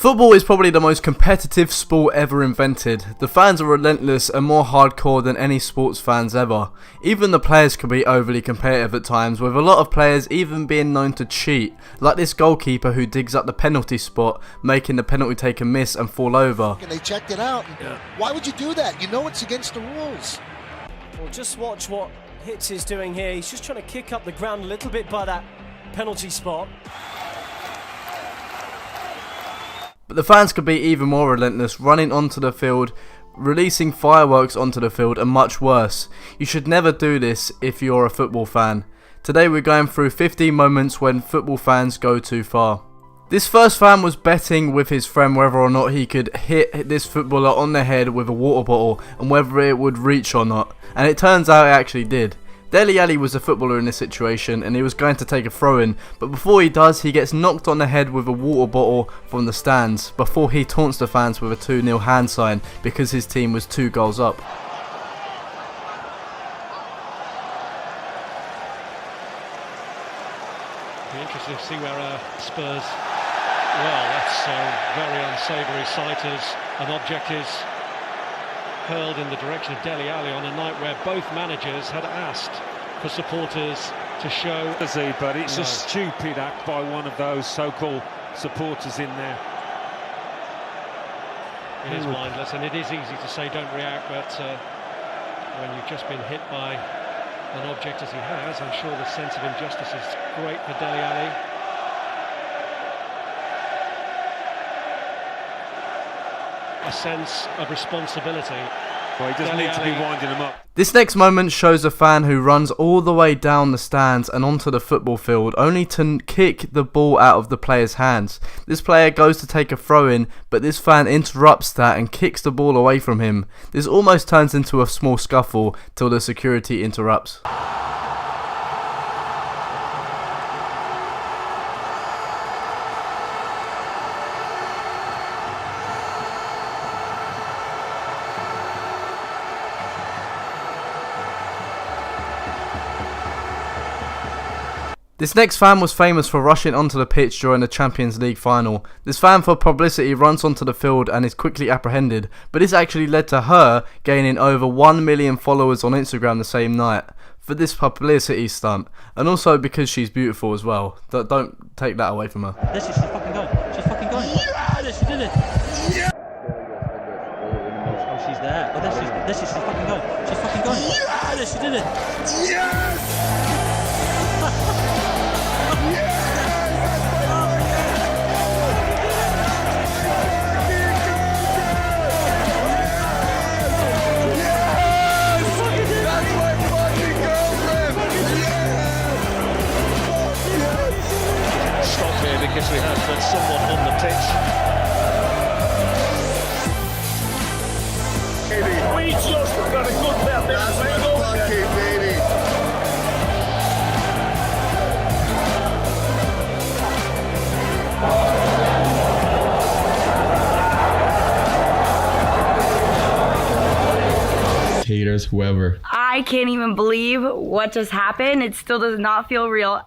Football is probably the most competitive sport ever invented. The fans are relentless and more hardcore than any sports fans ever. Even the players can be overly competitive at times, with a lot of players even being known to cheat, like this goalkeeper who digs up the penalty spot, making the penalty taker miss and fall over. And they checked it out. Why would you do that? You know it's against the rules. Well, just watch what Hitz is doing here. He's just trying to kick up the ground a little bit by that penalty spot. But the fans could be even more relentless, running onto the field, releasing fireworks onto the field, and much worse. You should never do this if you're a football fan. Today we're going through 15 moments when football fans go too far. This first fan was betting with his friend whether or not he could hit this footballer on the head with a water bottle and whether it would reach or not. And it turns out it actually did. Dele Alli was a footballer in this situation and he was going to take a throw-in, but before he does, he gets knocked on the head with a water bottle from the stands before he taunts the fans with a 2-0 hand sign because his team was 2 goals up. Be interesting to see where Spurs, well, that's a very unsavoury sight as an object is hurled in the direction of Dele Alli on a night where both managers had asked for supporters to show. But it's a stupid act by one of those so-called supporters in there. It is mindless, and it is easy to say don't react, but when you've just been hit by an object as he has, I'm sure the sense of injustice is great for Dele Alli. A sense of responsibility. Well, he doesn't need to be winding them up. This next moment shows a fan who runs all the way down the stands and onto the football field only to kick the ball out of the player's hands. This player goes to take a throw-in, but this fan interrupts that and kicks the ball away from him. This almost turns into a small scuffle till the security interrupts. This next fan was famous for rushing onto the pitch during the Champions League final. This fan for publicity runs onto the field and is quickly apprehended, but this actually led to her gaining over 1 million followers on Instagram the same night for this publicity stunt, and also because she's beautiful as well. Don't take that away from her. This is fucking going. She's fucking going. Yes! She did it. Yeah. Oh, she's there. Oh, this is she's fucking going. She's fucking going. Yes! She did it. Yes! Because we have got someone on the pitch. We just got a good bet. That's lucky, baby. Haters, whoever. I can't even believe what just happened. It still does not feel real.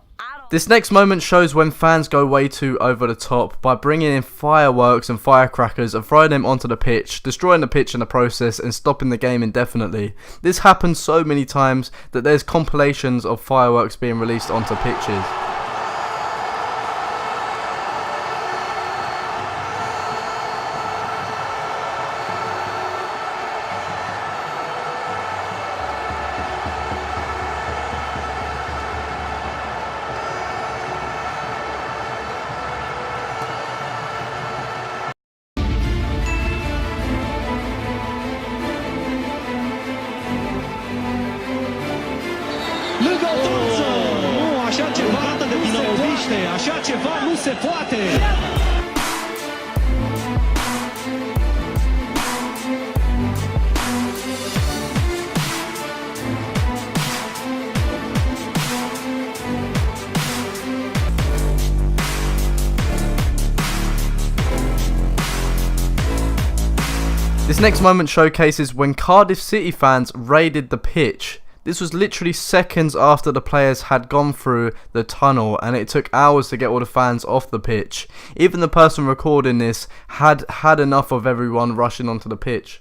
This next moment shows when fans go way too over the top by bringing in fireworks and firecrackers and throwing them onto the pitch, destroying the pitch in the process and stopping the game indefinitely. This happens so many times that there's compilations of fireworks being released onto pitches. Lângă o față! Nu, așa ceva de dinămoviște, așa ceva nu se poate! This next moment showcases when Cardiff City fans raided the pitch. This was literally seconds after the players had gone through the tunnel, and it took hours to get all the fans off the pitch. Even the person recording this had had enough of everyone rushing onto the pitch.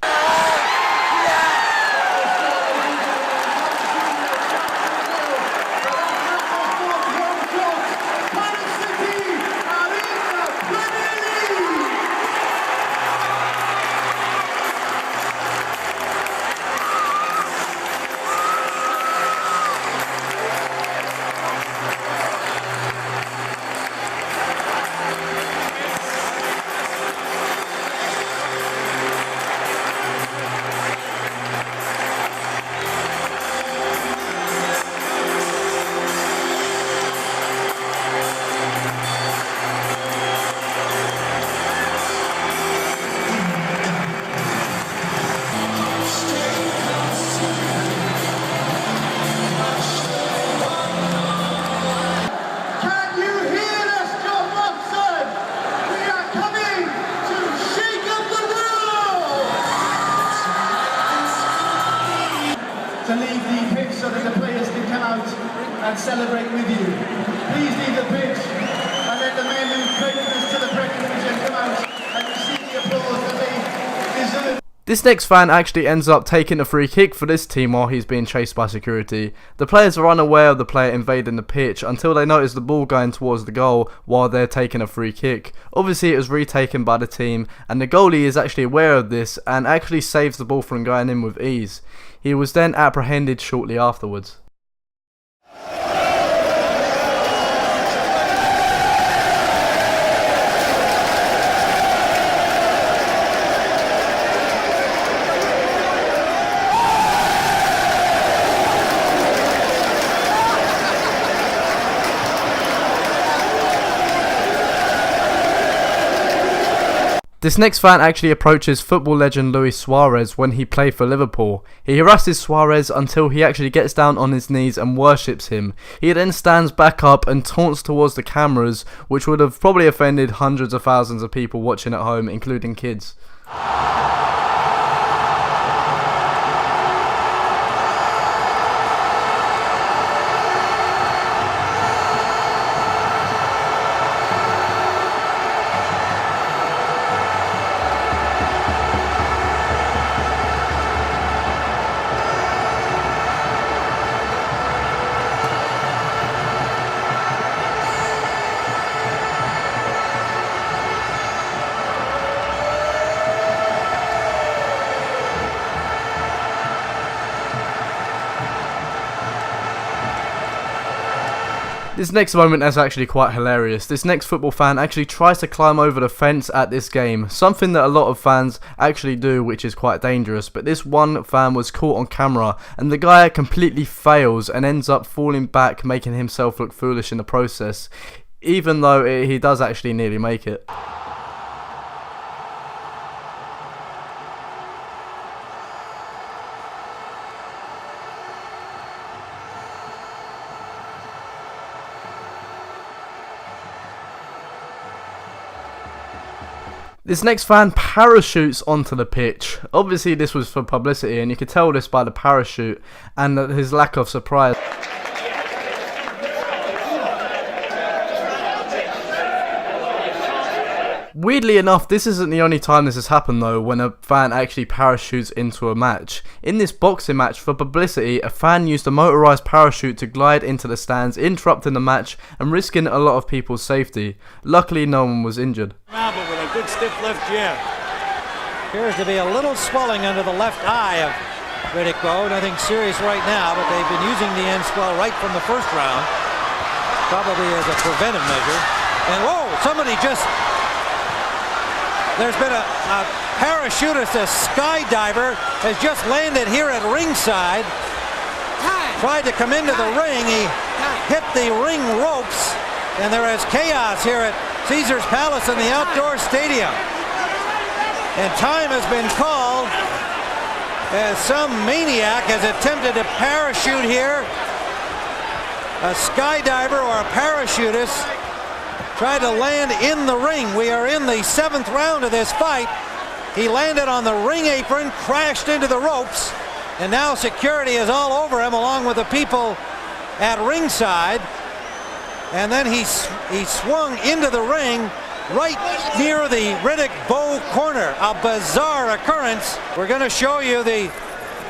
To leave the pitch so that the players can come out and celebrate with you. Please leave the pitch and let the men who played this to the Premier come out and receive the applause that they deserve. This next fan actually ends up taking a free kick for this team while he's being chased by security. The players are unaware of the player invading the pitch until they notice the ball going towards the goal while they're taking a free kick. Obviously it was retaken by the team, and the goalie is actually aware of this and actually saves the ball from going in with ease. He was then apprehended shortly afterwards. This next fan actually approaches football legend Luis Suarez when he played for Liverpool. He harasses Suarez until he actually gets down on his knees and worships him. He then stands back up and taunts towards the cameras, which would have probably offended hundreds of thousands of people watching at home, including kids. This next moment is actually quite hilarious. This next football fan actually tries to climb over the fence at this game, something that a lot of fans actually do, which is quite dangerous, but this one fan was caught on camera and the guy completely fails and ends up falling back, making himself look foolish in the process, even though he does actually nearly make it. This next fan parachutes onto the pitch. Obviously this was for publicity, and you could tell this by the parachute and his lack of surprise. Weirdly enough, this isn't the only time this has happened though, when a fan actually parachutes into a match. In this boxing match, for publicity, a fan used a motorised parachute to glide into the stands, interrupting the match and risking a lot of people's safety. Luckily, no one was injured. But with a good stiff left jab. Appears to be a little swelling under the left eye of Riddick. Nothing serious right now, but they've been using the end swell right from the first round, probably as a preventive measure. And whoa, somebody just... There's been a parachutist, a skydiver, has just landed here at ringside. Tried to come into the ring. He hit the ring ropes, and there is chaos here at Caesars Palace in the outdoor stadium. And time has been called as some maniac has attempted to parachute here. A skydiver or a parachutist tried to land in the ring. We are in the 7th round of this fight. He landed on the ring apron, crashed into the ropes, And now security is all over him along with the people at ringside. And then he swung into the ring right near the Riddick Bow corner. A bizarre occurrence. We're going to show you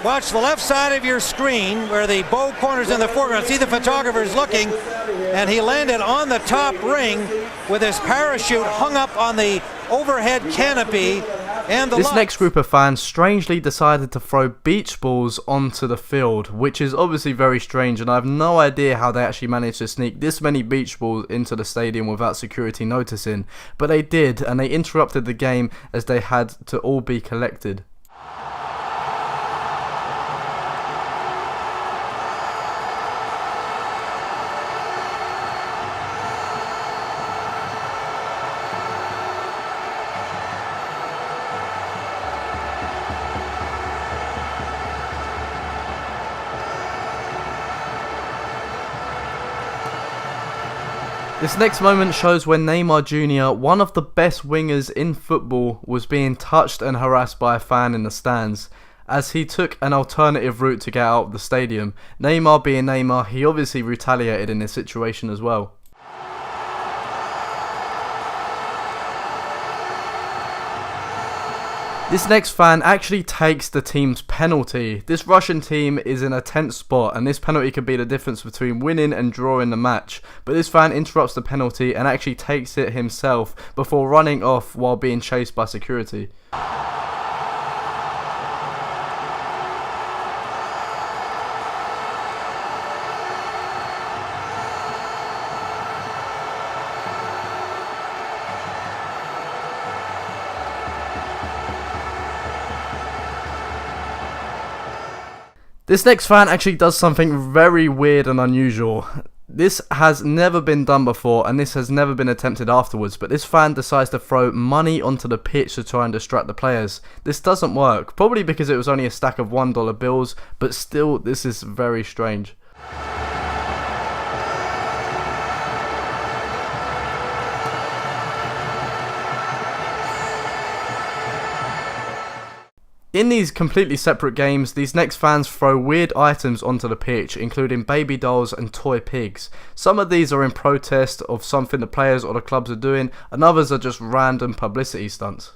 watch the left side of your screen where the Bow corner's in the foreground. See the photographer's looking, and he landed on the top ring with his parachute hung up on the overhead canopy. And this next group of fans strangely decided to throw beach balls onto the field, which is obviously very strange, and I have no idea how they actually managed to sneak this many beach balls into the stadium without security noticing, but they did, and they interrupted the game as they had to all be collected. This next moment shows when Neymar Jr., one of the best wingers in football, was being touched and harassed by a fan in the stands. As he took an alternative route to get out of the stadium, Neymar being Neymar, he obviously retaliated in this situation as well. This next fan actually takes the team's penalty. This Russian team is in a tense spot, and this penalty could be the difference between winning and drawing the match. But this fan interrupts the penalty and actually takes it himself before running off while being chased by security. This next fan actually does something very weird and unusual. This has never been done before, and this has never been attempted afterwards, but this fan decides to throw money onto the pitch to try and distract the players. This doesn't work, probably because it was only a stack of $1 bills, but still, this is very strange. In these completely separate games, these next fans throw weird items onto the pitch, including baby dolls and toy pigs. Some of these are in protest of something the players or the clubs are doing, and others are just random publicity stunts.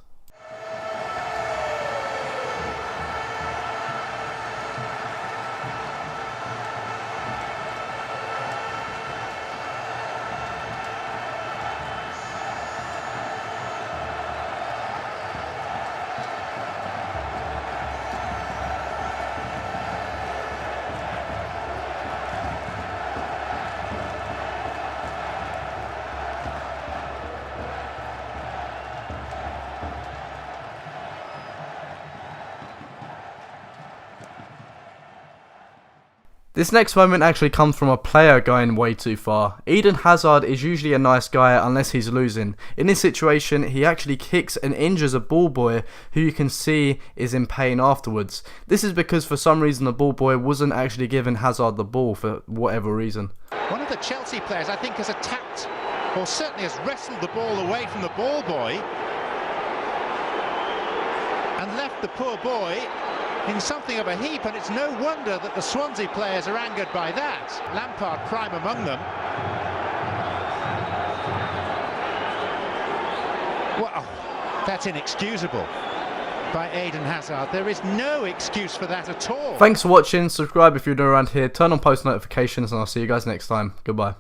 This next moment actually comes from a player going way too far. Eden Hazard is usually a nice guy unless he's losing. In this situation, he actually kicks and injures a ball boy who you can see is in pain afterwards. This is because for some reason the ball boy wasn't actually giving Hazard the ball for whatever reason. One of the Chelsea players, I think, has attacked, or certainly has wrestled the ball away from the ball boy and left the poor boy in something of a heap, and it's no wonder that the Swansea players are angered by that. Lampard prime among them. Well, that's inexcusable by Eden Hazard. There is no excuse for that at all. Thanks for watching. Subscribe if you're new around here. Turn on post notifications, and I'll see you guys next time. Goodbye.